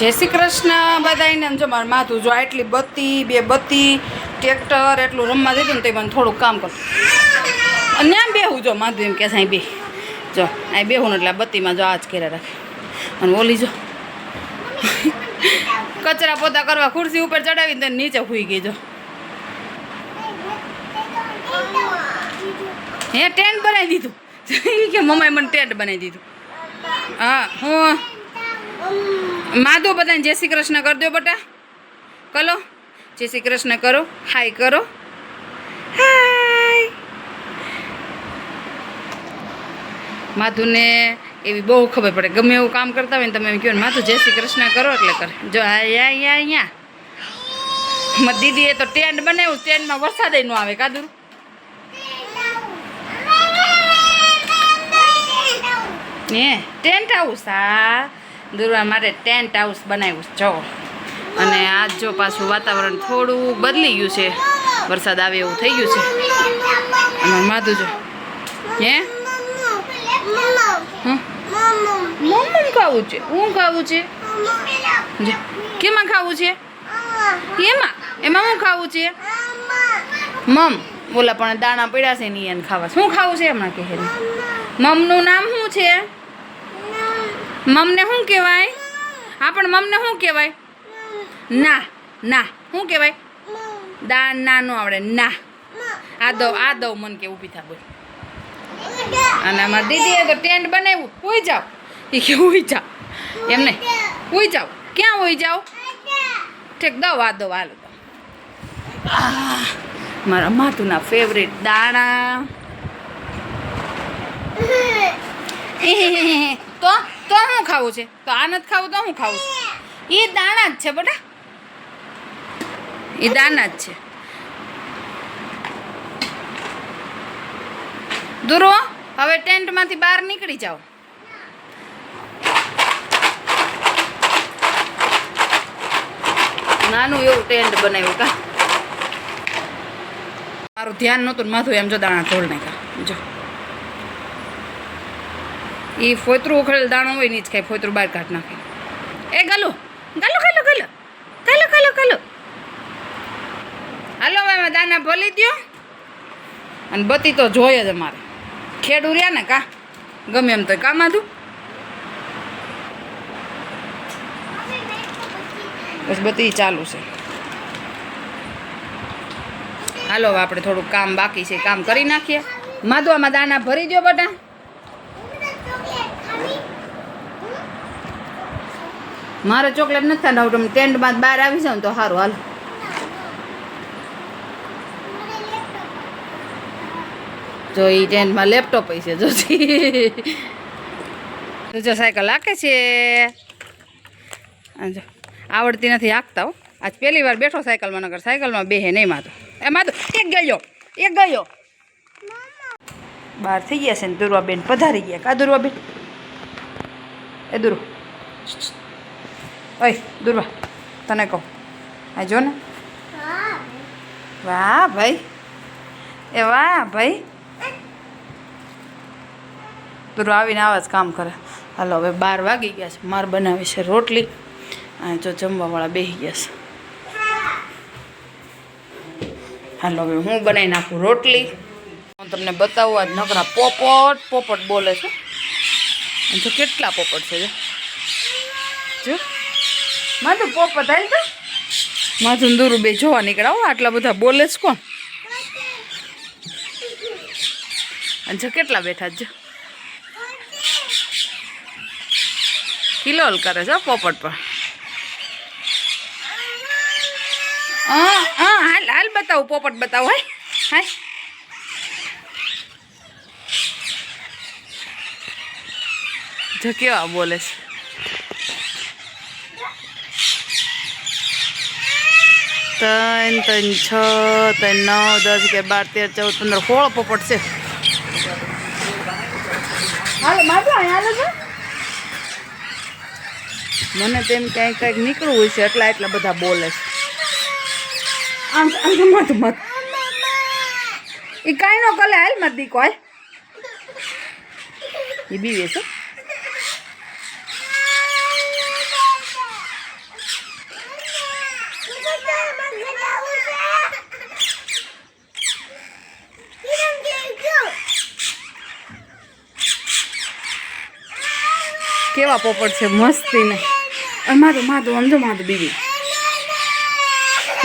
જય શ્રી કૃષ્ણ બધાને. જો મારું માથું જો આટલી બત્તી બે બત્તી ટ્રેક્ટર એટલું રમવા દીધું ને તે મને થોડુંક કામ કરતું અને આમ બેહું જો માથું એમ કે સાંઈ બે જો અહીં બેહું ને એટલે બત્તીમાં જો આજ કર્યા રાખે અને ઓલી જો કચરા પોતા કરવા ખુરશી ઉપર ચડાવીને નીચે સૂઈ ગઈ જો. હે ટેન્ટ બનાવી દીધું કે મમ્માએ મને ટેન્ટ બનાવી દીધું. હા હું માધો બધાને જય શ્રી કૃષ્ણ કરી દો બટા. કલો જય શ્રી કૃષ્ણ કરો, હાય કરો, હાય. માધુને એવી બહુ ખબર પડે, ગમે એવું કામ કરતા હોય ને તમે એમ કહો ને માધુ જય શ્રી કૃષ્ણ કરો એટલે કરે. જો અહીંયા મારી દીદીએ તો ટેન્ટ બનાવ્યું, ટેન્ટમાં વરસાદ ન આવે કાદુર. હે ટેન્ટ હાઉસ, હા દુર્વા માટે ટેન્ટ હાઉસ બનાવ્યું જો. અને આજ જો પાછું વાતાવરણ થોડું બદલી ગયું છે, વરસાદ આવે એવું થઈ ગયું છે. અને માધું જો હે મમ્મી ખાવું છે, હું ખાવું છે જો. કેમાં ખાવું છે? એમાં શું ખાવું છે? બોલા પણ દાણા પડ્યા છે ને એને ખાવા. શું ખાવું છે હમણાં કહે? મમનું નામ શું છે? મમને શું કહેવાય? હા પણ મમને શું કહેવાય? ના ના શું કહેવાય? દા ના નો આવડે ના. આ દઉં મન કે ઊભી થા બોલ. અને અમારી દીદીએ તો ટેન્ટ બનાવ્યું. હોઈ જાઓ એ કે હોઈ જાઓ એમ નહીં, હોઈ જાઓ. ક્યાં હોઈ જાઓ? ઠીક દઉં આ દઉં હાલો. મારા માતુના ફેવરેટ દાણા. તો શું ખાવું છે? તો આ નથી ખાવું તો શું ખાવું છે? એ દાણા જ છે બેટા, એ દાણા જ છે. દુરો હવે ટેન્ટમાંથી બહાર નીકળી જાઓ. નાનું એવું ટેન્ટ બનાવ્યું કા. મારું ધ્યાન નહોતું ને માથું એમ જો દાણા તોડ નાખ્યા જો. એ ફોતરું ઉખડેલ દાણો હોય ને જ ખાય, ફોતરું બહાર કાઢ નાખે. એ ગલો ગલો ગલો ગલો ગલો ગલો ગલો. હાલો હવે એમાં દાના ભલી દો. અને બત્તી તો જોઈએ જ અમારે. ખેડૂ રહ્યા ને કા ગમે એમ તો કામ આધું બસ બત્તી ચાલુ છે. હાલો હવે આપણે થોડુંક કામ બાકી છે, કામ કરી નાખીએ. માધવામાં દાણા ભરી દો બટા. મારે ચોકલેટ નથી ખાતા, તમે ટેન્ટમાં બહાર આવી જાવ ને તો સારું. હાલ જો એ ટેન્ટમાં લેપટોપ છે જો સાયકલ હાકે છે. જો આવડતી નથી હાંકતા હો. આજ પહેલી વાર બેઠો સાયકલમાં, નગર સાયકલમાં બેહે નહીં માતો. એ માતો એક ગયો બહાર થઈ ગયા છે ને. દુર્વાબેન પધારી ગયા કા? દુર્વાબેન એ દુર્વા ઓય દુર્વા તને કહું આ જો ને. વાહ ભાઈ, એ વાહ ભાઈ. દુર્વા આવીને આવા જ કામ કરે. હાલો હવે 12 વાગી ગયા છે. માર બનાવી છે રોટલી. આ જો જમવાવાળા બેસી ગયા છે. હાલો હવે હું બનાવી નાખું રોટલી. હું તમને બતાવું આજ નકરા પોપટ બોલે છે. જો કેટલા પોપટ છે જો માધુ પોપટ હાલ તો માધુ દૂર બે જોવા નીકળ્યા. આટલા બધા બોલે છે કોણ? અને જો કેટલા બેઠા જો કિલોલ કરે છે પોપટ પર. હાલ હાલ બતાવું પોપટ બતાવું. હાય હાય જો કેવા બોલે છે. 3 3 6 3 9 10 11 12 13 14 15 16 પોપટ છે. હાલો માધુ હાલો છો. મને તેમ કંઈક નીકળવું હોય છે એટલા બધા બોલે છે. આમ માધુ એ કાંઈ ન કલે. હાલ મત દીકો હાલ એ બીવે છે. કેવા પોપટ છે મસ્તી ને માધુ માધુ સમજો માધુ બીબી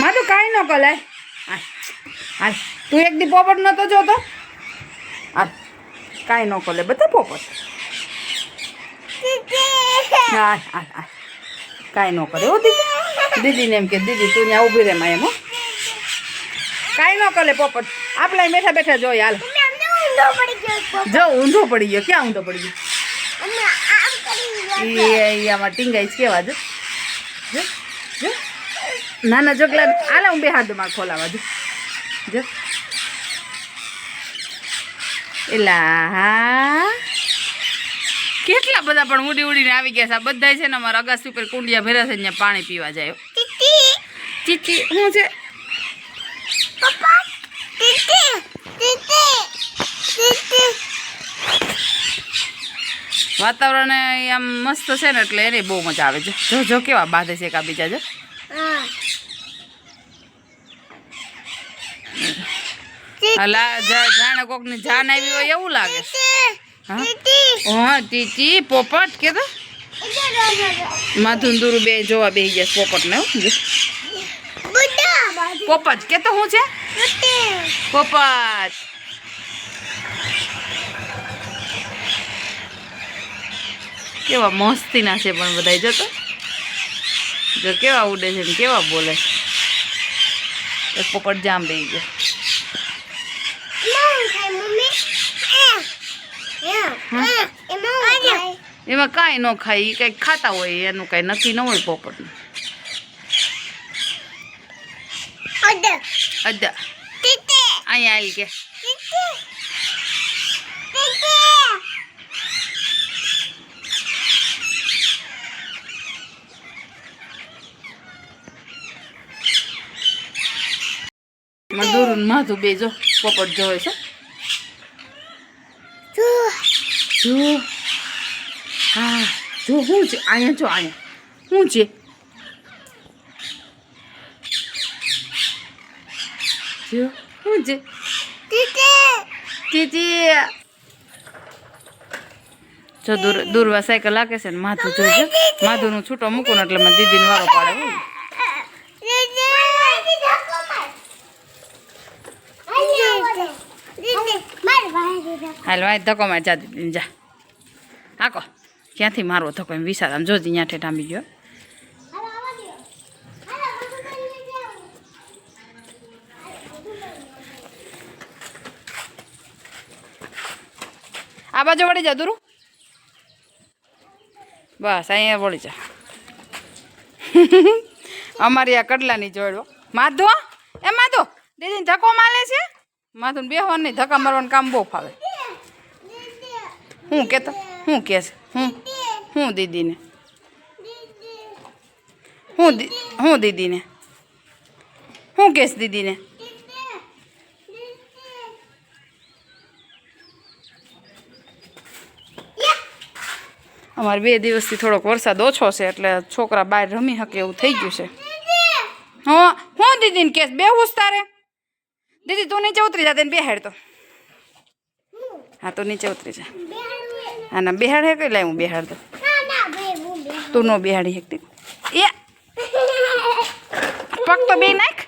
માધુ કાંઈ ન કલાય હાલ તું એક દી પોપટ નતો જોતો હાલ કાંઈ ન કલે બધા પોપટ હાલ હાલ હાલ કાંઈ ન કરે હો દીદીને એમ કે દીદી તું ત્યાં ઊભી રહે માં એમ હો કાંઈ ન કરે પોપટ આપણે બેઠા બેઠા જોઈએ હાલ જો ઊંધો પડી ગયો ક્યાં ઊંધો પડી ગયો એ આમાં ટીંગાઈ કેવા જો જો નાના જોકલા હાલે હું બે હાથ માં ખોલાવા જો એલા હા કેટલા બધા પણ ઉડી ઉડીને આવી ગયા છે બધા છે ને અમારા અગાસી ઉપર કુંડિયા ભર્યા છે ત્યાં પાણી પીવા જાય ચીચી શું છે વાતાવરણ આમ મસ્ત છે ને એટલે એને બહુ મજા આવે છે જો જો કેવા બાંધે છે કા બીજા જો જાણે કોક ની જાન આવી હોય એવું લાગે હા ટીટી પોપટ કે તો માથું દૂર બે જોવા બેસી ગયા પોપટ ને પોપટ કે તો શું છે પોપટ કેવા મસ્તી ના છે પણ બધા જતો જો કેવા ઉડે છે ને કેવા બોલે એક પોપટ જામ બેસી ગયો એમાં કાંઈ ન ખાય એ કંઈક ખાતા હોય એનું કાંઈ નક્કી ન હોય પોપટનું અદા અહીંયા આવી કે મધુર માથું બે જો પોપટ જોવે છે જો હા જો શું છે અહીંયા જો અહીંયા શું છે જો શું છે ટીટી જો દૂરવા સાયકલ લાગે છે ને માથું જોઈજો માથુંનું છૂટો મૂકું ને એટલે મને દીદીને વારો પાડે હોય હાલ વાય ધક્કો માર જા દીદી જા આકો ક્યાંથી મારો ધક્કો એમ વિશાલ આમ જોજી ત્યાં ઠેઠ આંબી ગયો આ બાજુ વળી જા દૂરું બસ અહીંયા વળી જા અમારી આ કડલાની જોડો માધો એ માધો દીદીને ધક્કો માલે છે માથું બેહવાનું નહીં ધક્કા મારવાનું કામ બહુ ફાવે હું કહેતો શું કહે છે હું દીદીને હું દીદીને શું કહેશ દીદીને અમારે 2 દિવસથી થોડોક વરસાદ ઓછો છે એટલે છોકરા બહાર રમી શકે એવું થઈ ગયું છે હું દીદીને કહેશ બેહું તારે દીદી તું નીચે ઉતરી જા તેને બેહાડ તો હા તો નીચે ઉતરી જા હા ના બેહાડ હે કઈ લાય હું બેહાડ દો તું નો બેહાડી હેકતી એ પગ તો બે નાખ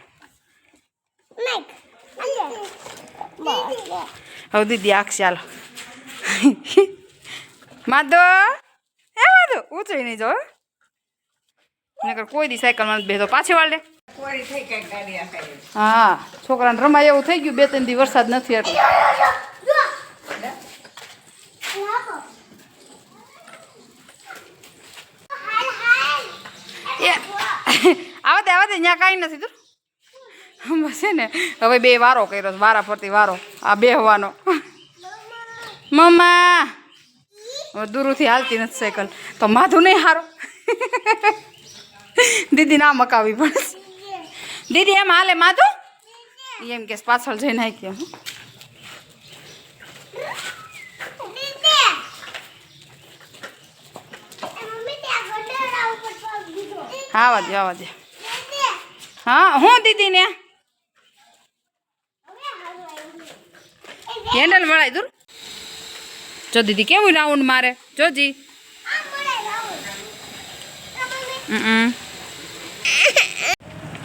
હવે દીદી આખ ચાલો માધો હે માધો ઊંચી નહીં જો નકર કોઈ દી સાયકલમાં બેસો પાછી વાળ દે હા છોકરાને રમાય એવું થઈ ગયું 2-3 દી વરસાદ નથી એટલે આવા દે ત્યાં કાંઈ નથી તું બસ છે ને હવે 2 વારો કર્યો વારા ફરતી વારો આ બેહવાનો મમ્મા દૂરથી હાલતી નથી સાયકલ તો માથું નહીં હારો દીદી ના મકાવી પડે દીદી એમ હાલે માથું એમ કે પાછળ જઈને નાખી હા આવા દે હા હું દીદીને હેન્ડલ વળાય દૂર જો દીદી કેવું રાઉન્ડ મારે જોજી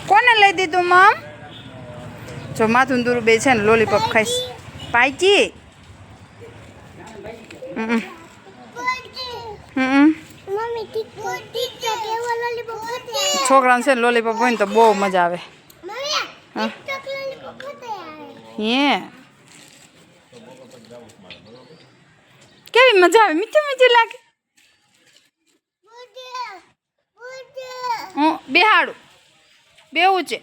કોને લઈ દીધું મમ? જો માથું દૂર બે છે ને લોલીપોપ ખાઈશ. પાઈકી છોકરાને છે ને લોલીપોપ હોય ને તો બહુ મજા આવે. હે કેવી મજા આવે, મીઠું મીઠું લાગે. હું બેહાડું બેવું છે.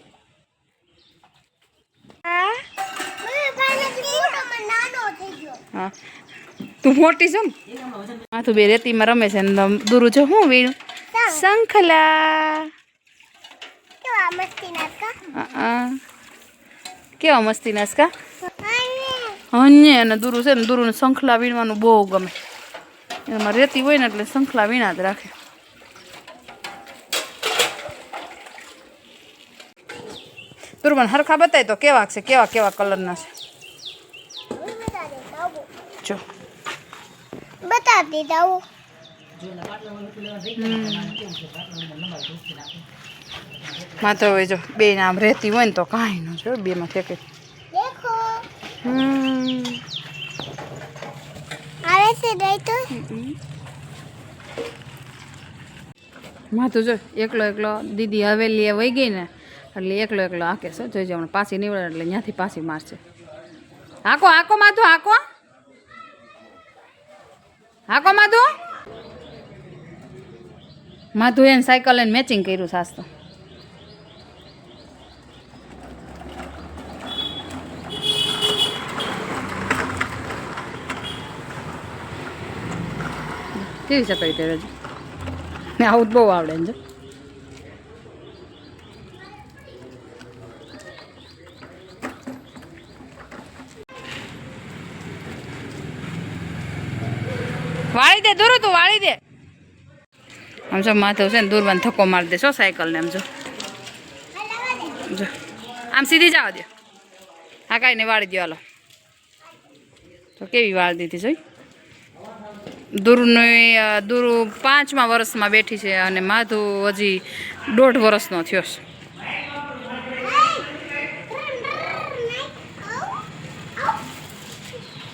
હા તું મોટી છો ને. માથું બે રેતીમાં રમે છે ને દૂરું છે. હું વીણું શંખલા. કેવા મસ્તી નાસકા હન્ય. અને દૂરું છે ને દૂરું શંખલા વીણવાનું બહુ ગમે. એમાં રેતી હોય ને એટલે શંખલા વીણા જ રાખે. દૂરબન હરખા બતાય તો કેવા છે, કેવા કેવા કલરના છે જો બતાવી દઉં. માત્ર હોય જો બે આમ રહેતી હોય ને તો કાંઈ ન જો બેમાં ફેંકે. દેખો આવે છે દઈ તો માથું જો એકલો એકલો દીદી હવેલી એ વહી ગઈ ને એટલે એકલો એકલો હાકે છે. જોઈજો હમણાં પાછી નીવડે એટલે ત્યાંથી પાછી મારશે. હાકો હાકો માથું હાકો હાકો માધુ. માધુ એને સાયકલ એને મેચિંગ કર્યું સાસ તો. કેવી સકડી પહેરે છે ને આવું બહુ આવડે ને. વાળી દે દૂર તું વાળી દે. આમ જો માથું છે ને દૂરબાન ધક્કો મારી દે છો સાયકલને. આમ જો જો આમ સીધી જવા દે. હા કાંઈ નહીં વાળી દો હાલો. તો કેવી વાળી દીધી જોઈ. દૂરું 5મા વર્ષમાં બેઠી છે અને માથું હજી 1.5 વર્ષનો થયો છે.